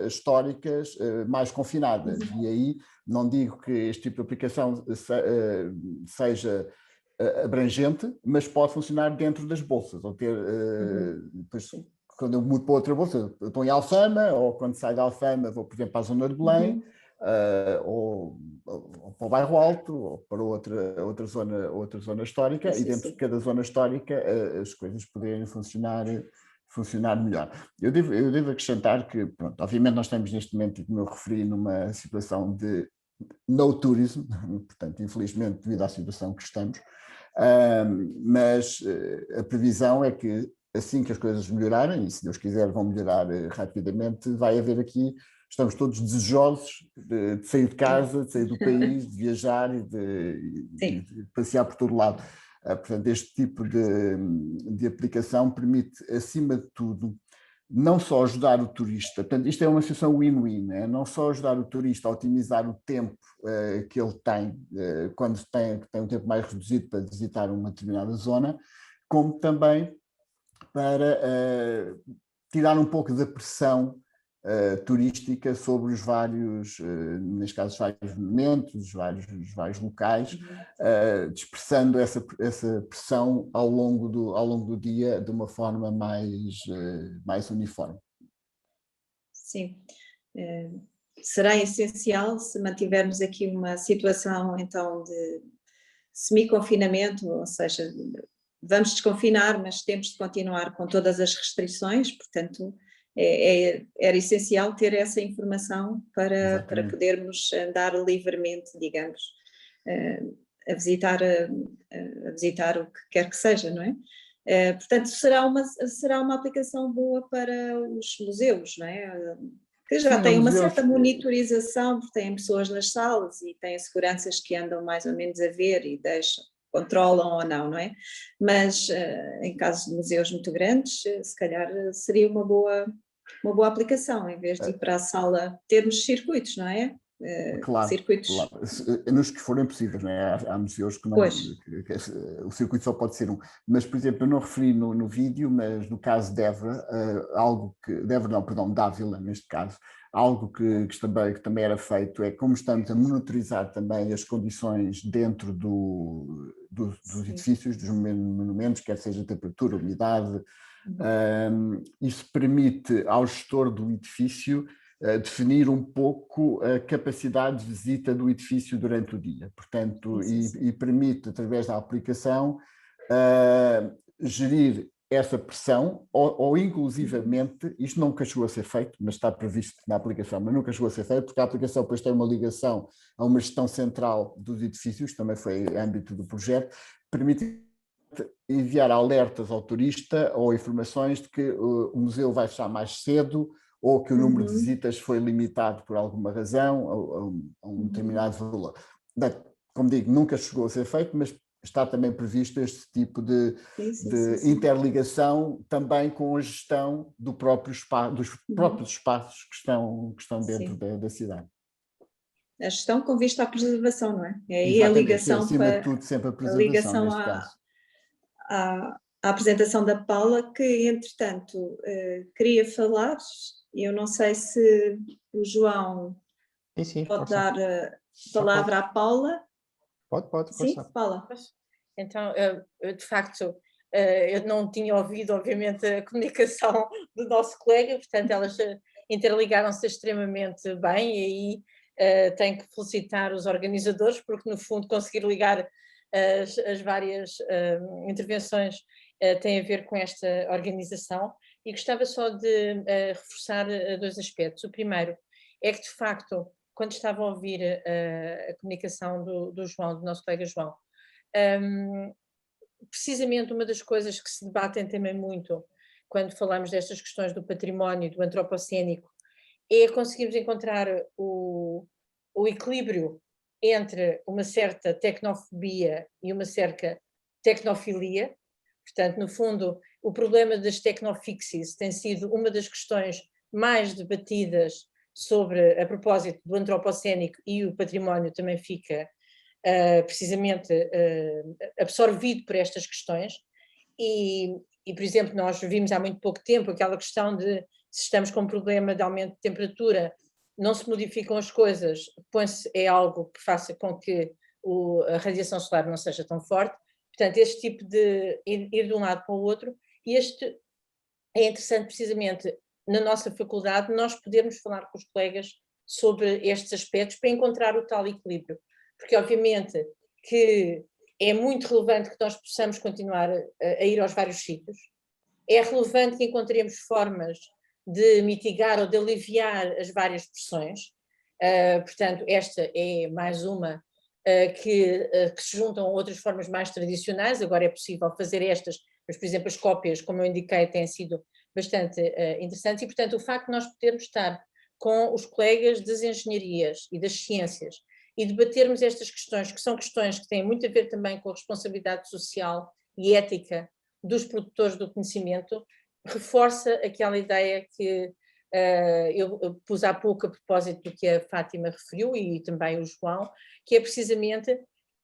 históricas mais confinadas, e aí não digo que este tipo de aplicação seja abrangente, mas pode funcionar dentro das bolsas, ou ter, depois, quando eu mudo para outra bolsa, eu estou em Alfama, ou quando saio de Alfama vou, por exemplo, para a zona de Belém, ou para o Bairro Alto, ou para outra zona histórica, e dentro de cada zona histórica as coisas poderem funcionar melhor. Eu devo acrescentar que, pronto, obviamente nós estamos neste momento, como eu referi, numa situação de no tourism, portanto, infelizmente, devido à situação que estamos, mas a previsão é que assim que as coisas melhorarem, e se Deus quiser vão melhorar rapidamente, vai haver aqui, estamos todos desejosos de sair de casa, de sair do país, de viajar e de passear por todo lado. Portanto, este tipo de aplicação permite, acima de tudo, não só ajudar o turista, portanto, isto é uma situação win-win, não só ajudar o turista a otimizar o tempo que ele tem, quando tem um tempo mais reduzido para visitar uma determinada zona, como também para tirar um pouco da pressão turística sobre os vários, neste caso, os vários monumentos, os vários locais, dispersando essa pressão ao longo do dia de uma forma mais uniforme. Sim. Será essencial, se mantivermos aqui uma situação então de semi-confinamento, ou seja, vamos desconfinar, mas temos de continuar com todas as restrições, portanto era essencial ter essa informação para podermos andar livremente, digamos, a visitar o que quer que seja, não é? Portanto, será uma aplicação boa para os museus, não é? Que já têm uma certa monitorização, porque têm pessoas nas salas e têm seguranças que andam mais ou menos a ver e controlam ou não é? Mas em casos de museus muito grandes, se calhar seria uma boa aplicação, em vez de ir para a sala, termos circuitos, não é? Claro, circuitos. Claro, nos que forem possíveis, não é? Há museus que não, o circuito só pode ser um, mas por exemplo, eu não referi no vídeo, mas no caso de Évora, Dávila neste caso, algo que também era feito é, como estamos a monitorizar também as condições dentro dos edifícios, dos monumentos, quer seja temperatura, umidade, isso permite ao gestor do edifício definir um pouco a capacidade de visita do edifício durante o dia. Portanto, e permite, através da aplicação, gerir essa pressão ou inclusivamente, isto nunca chegou a ser feito, mas está previsto na aplicação, mas nunca chegou a ser feito, porque a aplicação depois tem uma ligação a uma gestão central dos edifícios, também foi âmbito do projeto, permite enviar alertas ao turista ou informações de que o museu vai fechar mais cedo, ou que o número de visitas foi limitado por alguma razão, a um determinado valor. Como digo, nunca chegou a ser feito, mas está também previsto este tipo de interligação também com a gestão dos próprios espaços que estão dentro da cidade. A gestão com vista à preservação, não é? É aí a ligação acima de tudo, sempre a preservação, neste caso. À apresentação da Paula, que entretanto queria falar. Eu não sei se o João pode dar a palavra à Paula. Pode. Sim, Paula. Então, de facto, eu não tinha ouvido, obviamente, a comunicação do nosso colega, portanto, elas interligaram-se extremamente bem e aí tenho que felicitar os organizadores, porque, no fundo, conseguir ligar as várias intervenções tem a ver com esta organização. E gostava só de reforçar dois aspectos. O primeiro é que, de facto, quando estava a ouvir a comunicação do João, do nosso colega João, precisamente uma das coisas que se debatem também muito quando falamos destas questões do património, do antropocénico, é conseguirmos encontrar o equilíbrio entre uma certa tecnofobia e uma certa tecnofilia. Portanto, no fundo, o problema das tecnofixies tem sido uma das questões mais debatidas a propósito do antropocénico, e o património também fica precisamente absorvido por estas questões. E, por exemplo, nós vimos há muito pouco tempo aquela questão de, se estamos com um problema de aumento de temperatura, não se modificam as coisas, é algo que faça com que a radiação solar não seja tão forte. Portanto, este tipo de ir de um lado para o outro, e este é interessante precisamente na nossa faculdade nós podermos falar com os colegas sobre estes aspectos para encontrar o tal equilíbrio, porque obviamente que é muito relevante que nós possamos continuar a ir aos vários sítios, é relevante que encontremos formas de mitigar ou de aliviar as várias pressões, portanto esta é mais uma que se juntam a outras formas mais tradicionais. Agora é possível fazer estas, mas por exemplo as cópias, como eu indiquei, têm sido bastante interessantes, e portanto o facto de nós podermos estar com os colegas das engenharias e das ciências e debatermos estas questões, que são questões que têm muito a ver também com a responsabilidade social e ética dos produtores do conhecimento, reforça aquela ideia que eu pus há pouco a propósito do que a Fátima referiu e também o João, que é precisamente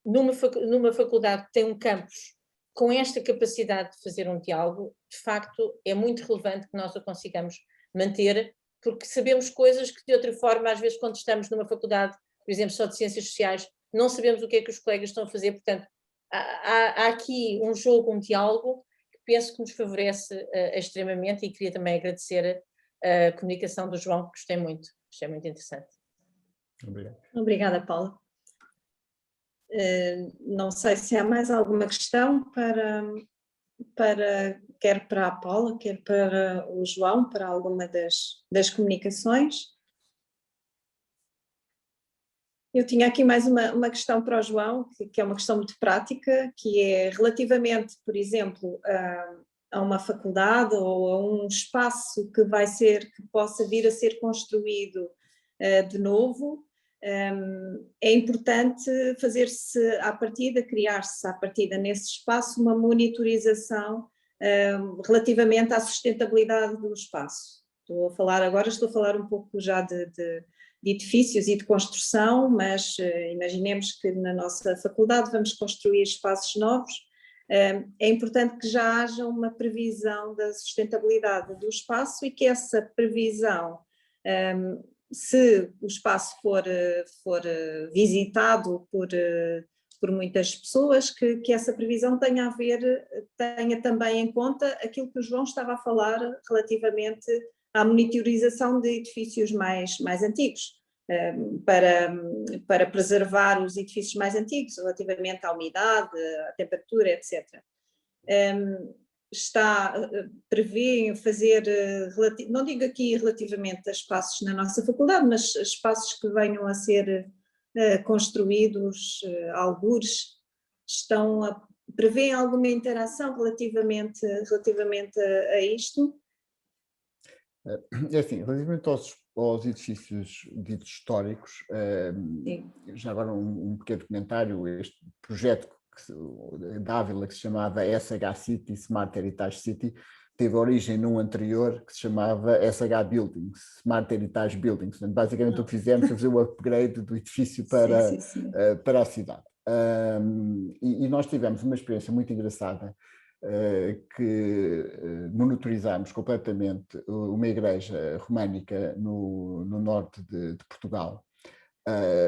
numa faculdade que tem um campus com esta capacidade de fazer um diálogo, de facto, é muito relevante que nós o consigamos manter, porque sabemos coisas que de outra forma, às vezes quando estamos numa faculdade, por exemplo, só de ciências sociais, não sabemos o que é que os colegas estão a fazer, portanto, há aqui um jogo, um diálogo, que penso que nos favorece extremamente, e queria também agradecer a comunicação do João, que gostei muito interessante. Obrigado. Obrigada, Paula. Não sei se há mais alguma questão quer para a Paula, quer para o João, para alguma das comunicações. Eu tinha aqui mais uma questão para o João, que é uma questão muito prática, que é relativamente, por exemplo, a uma faculdade ou a um espaço que possa vir a ser construído de novo. É importante fazer-se à partida, criar-se à partida nesse espaço uma monitorização relativamente à sustentabilidade do espaço. Estou a falar um pouco já de edifícios e de construção, mas imaginemos que na nossa faculdade vamos construir espaços novos. É importante que já haja uma previsão da sustentabilidade do espaço e que essa previsão, se o espaço for visitado por muitas pessoas, que essa previsão tenha também em conta aquilo que o João estava a falar relativamente à monitorização de edifícios mais antigos, para preservar os edifícios mais antigos relativamente à umidade, à temperatura, etc. Prevê fazer, não digo aqui relativamente a espaços na nossa faculdade, mas espaços que venham a ser construídos, algures, prevêem alguma interação relativamente a isto? É assim, relativamente aos edifícios ditos históricos, já agora um pequeno comentário, este projeto da Ávila, que se chamava SH City, Smart Heritage City, teve origem num anterior que se chamava SH Buildings, Smart Heritage Buildings. Portanto, basicamente o que fizemos foi fazer o upgrade do edifício para a cidade. E nós tivemos uma experiência muito engraçada, que monitorizámos completamente uma igreja românica no norte de Portugal.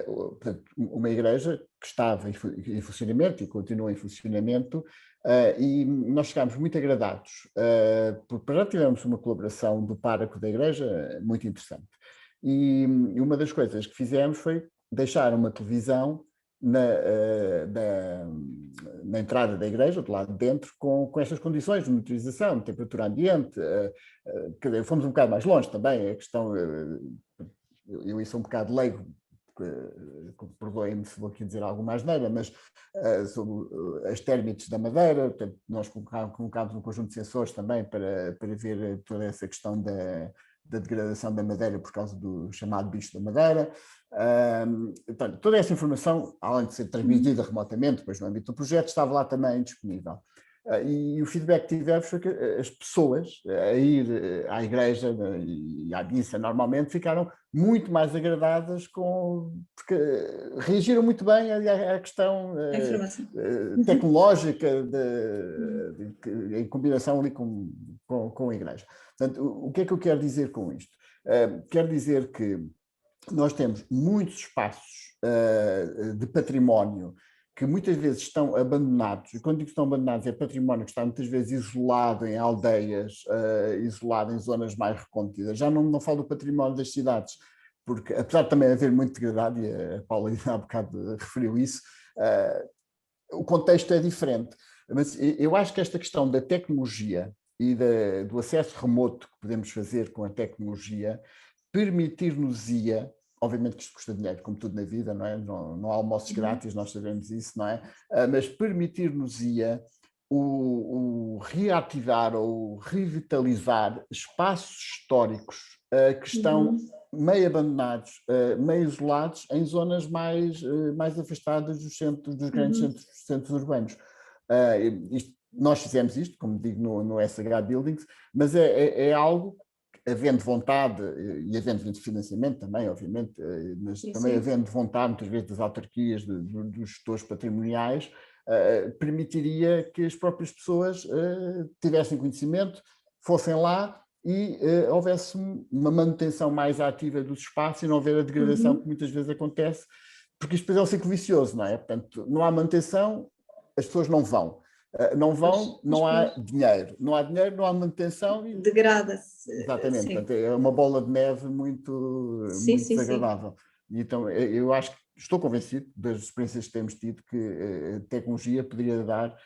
Portanto, uma igreja que estava em funcionamento e continua em funcionamento, e nós ficámos muito agradados, porque já tivemos uma colaboração do pároco da igreja muito interessante. E uma das coisas que fizemos foi deixar uma televisão na entrada da igreja, do lado de dentro, com estas condições de monitorização, temperatura ambiente. Fomos um bocado mais longe também, a questão, eu sou um bocado leigo, perdoem-me se vou aqui dizer algo mais asneira, mas sobre as térmites da madeira, portanto, nós colocámos um conjunto de sensores também para ver toda essa questão da degradação da madeira por causa do chamado bicho da madeira. Portanto, toda essa informação, além de ser transmitida remotamente, depois no âmbito do projeto, estava lá também disponível. E o feedback que tivemos foi que as pessoas a ir à igreja e à missa normalmente ficaram muito mais agradadas, porque reagiram muito bem à questão tecnológica em combinação ali com a igreja. Portanto, o que é que eu quero dizer com isto? Quero dizer que nós temos muitos espaços de património que muitas vezes estão abandonados, e quando digo que estão abandonados é património que está muitas vezes isolado em aldeias, isolado em zonas mais recônditas. Já não falo do património das cidades, porque apesar de também haver muito degradado, e a Paula há bocado referiu isso, o contexto é diferente. Mas eu acho que esta questão da tecnologia e do acesso remoto que podemos fazer com a tecnologia permitir-nos-ia, obviamente que isto custa dinheiro, como tudo na vida, não é? Não há almoços grátis, nós sabemos isso, não é? Mas permitir-nos-ia o reativar ou revitalizar espaços históricos que estão meio abandonados, meio isolados, em zonas mais afastadas dos grandes centros urbanos. Nós fizemos isto, como digo, no SH Buildings, mas é algo, havendo vontade e havendo financiamento também, obviamente, mas também havendo vontade, muitas vezes, das autarquias, dos gestores patrimoniais, permitiria que as próprias pessoas tivessem conhecimento, fossem lá e houvesse uma manutenção mais ativa dos espaços e não haver a degradação que muitas vezes acontece, porque isto depois é um ciclo vicioso, não é? Portanto, não há manutenção, as pessoas não vão. Não vão, não há dinheiro. Não há dinheiro, não há manutenção. Degrada-se. Exatamente. Portanto, é uma bola de neve muito desagradável. E então, eu acho que estou convencido das experiências que temos tido que a tecnologia poderia dar,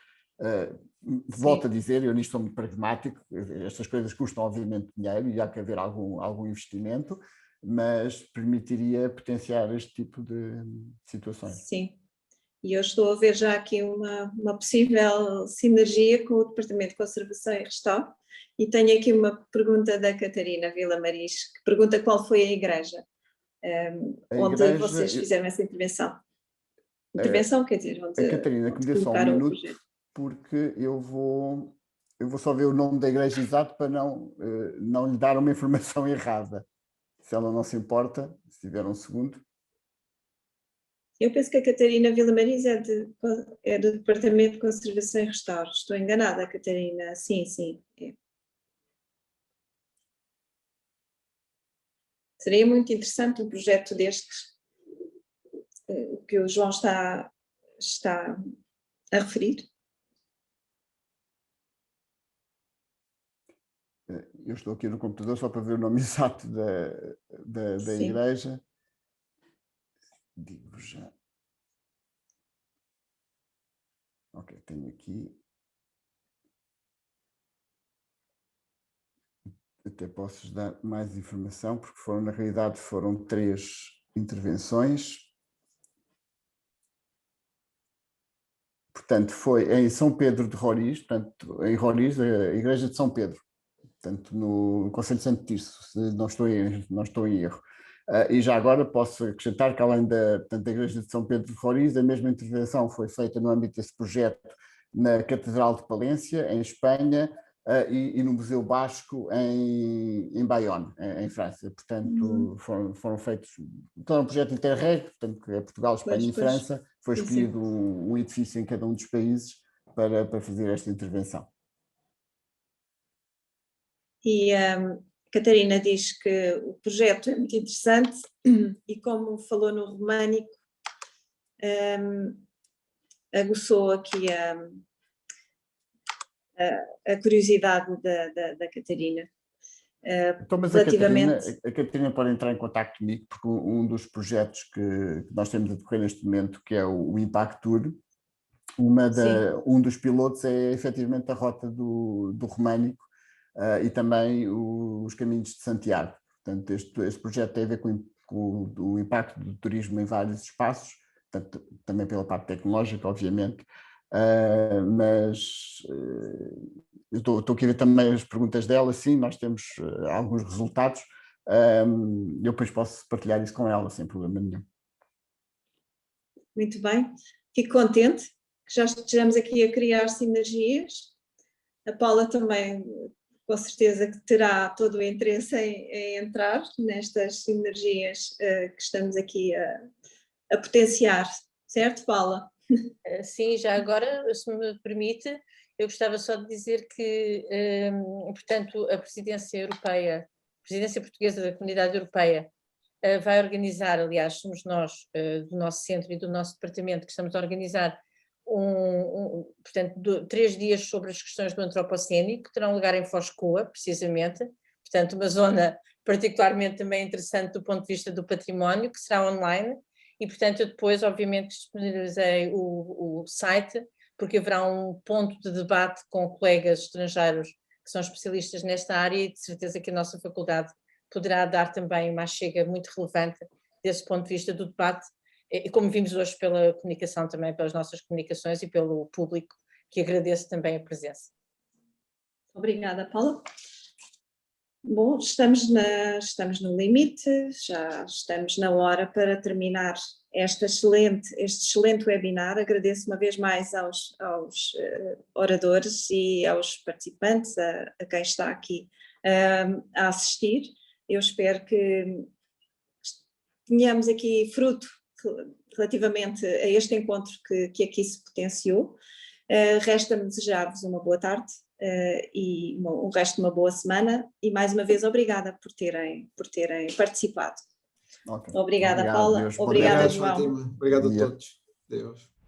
volto a dizer, eu nisto sou muito pragmático, estas coisas custam obviamente dinheiro e há que haver algum investimento, mas permitiria potenciar este tipo de situações. Sim. E eu estou a ver já aqui uma possível sinergia com o Departamento de Conservação e Restauro. E tenho aqui uma pergunta da Catarina Vila-Maris, que pergunta qual foi a igreja onde vocês fizeram essa intervenção. Intervenção, quer dizer, onde... A Catarina, que me dê só um minuto, porque eu vou só ver o nome da igreja exato para não lhe dar uma informação errada. Se ela não se importa, se tiver um segundo. Eu penso que a Catarina Vila-Maris é do Departamento de Conservação e Restauro. Estou enganada, Catarina. Sim, sim. É. Seria muito interessante um projeto destes, que o João está a referir. Eu estou aqui no computador só para ver o nome exato da igreja. Digo já. Ok, tenho aqui. Até posso dar mais informação, porque na realidade foram 3 intervenções. Portanto, foi em São Pedro de Roriz, portanto, em Roriz, a igreja de São Pedro, portanto, no Concelho de Santo Tirso, se não estou em erro. E já agora posso acrescentar que, além da igreja de São Pedro de Roriz, a mesma intervenção foi feita no âmbito desse projeto na Catedral de Palência, em Espanha, e no Museu Basco em Bayonne, em França. Portanto, foram feitos... Então, é um projeto Interreg, portanto, que é Portugal, Espanha e França. Foi escolhido um edifício em cada um dos países para fazer esta intervenção. E Catarina diz que o projeto é muito interessante e, como falou no românico, aguçou aqui a curiosidade da Catarina. Então, mas a Catarina pode entrar em contato comigo, porque um dos projetos que nós temos a decorrer neste momento, que é o Impact Tour, um dos pilotos é efetivamente a rota do românico e também os caminhos de Santiago. Portanto, este projeto tem a ver com o impacto do turismo em vários espaços, portanto, também pela parte tecnológica, obviamente, mas eu estou aqui a ver também as perguntas dela. Sim, nós temos alguns resultados, eu depois posso partilhar isso com ela, sem problema nenhum. Muito bem, fico contente que já estejamos aqui a criar sinergias. A Paula também, com certeza, que terá todo o interesse em entrar nestas sinergias que estamos aqui a potenciar, certo, Paula? Sim, já agora, se me permite, eu gostava só de dizer que, portanto, a presidência portuguesa da Comunidade Europeia vai organizar, aliás, somos nós, do nosso centro e do nosso departamento, que estamos a organizar portanto, 3 dias sobre as questões do antropocénico, que terão lugar em Foz Coa, precisamente, portanto, uma zona particularmente também interessante do ponto de vista do património, que será online, e, portanto, eu depois, obviamente, disponibilizei o site, porque haverá um ponto de debate com colegas estrangeiros que são especialistas nesta área, e de certeza que a nossa faculdade poderá dar também uma chega muito relevante desse ponto de vista do debate, e como vimos hoje pela comunicação também, pelas nossas comunicações e pelo público, que agradeço também a presença. Obrigada, Paula. Bom, estamos no limite, já estamos na hora para terminar este excelente webinar. Agradeço uma vez mais aos oradores e aos participantes, a quem está aqui a assistir. Eu espero que tenhamos aqui fruto relativamente a este encontro que aqui se potenciou. Resta-me desejar-vos uma boa tarde e o resto de uma boa semana, e mais uma vez obrigada por terem participado. Okay. Obrigada, obrigado, Paula. Deus. Obrigada, Obrigado, João. Fátima. Obrigado a Bom dia. todos. Deus.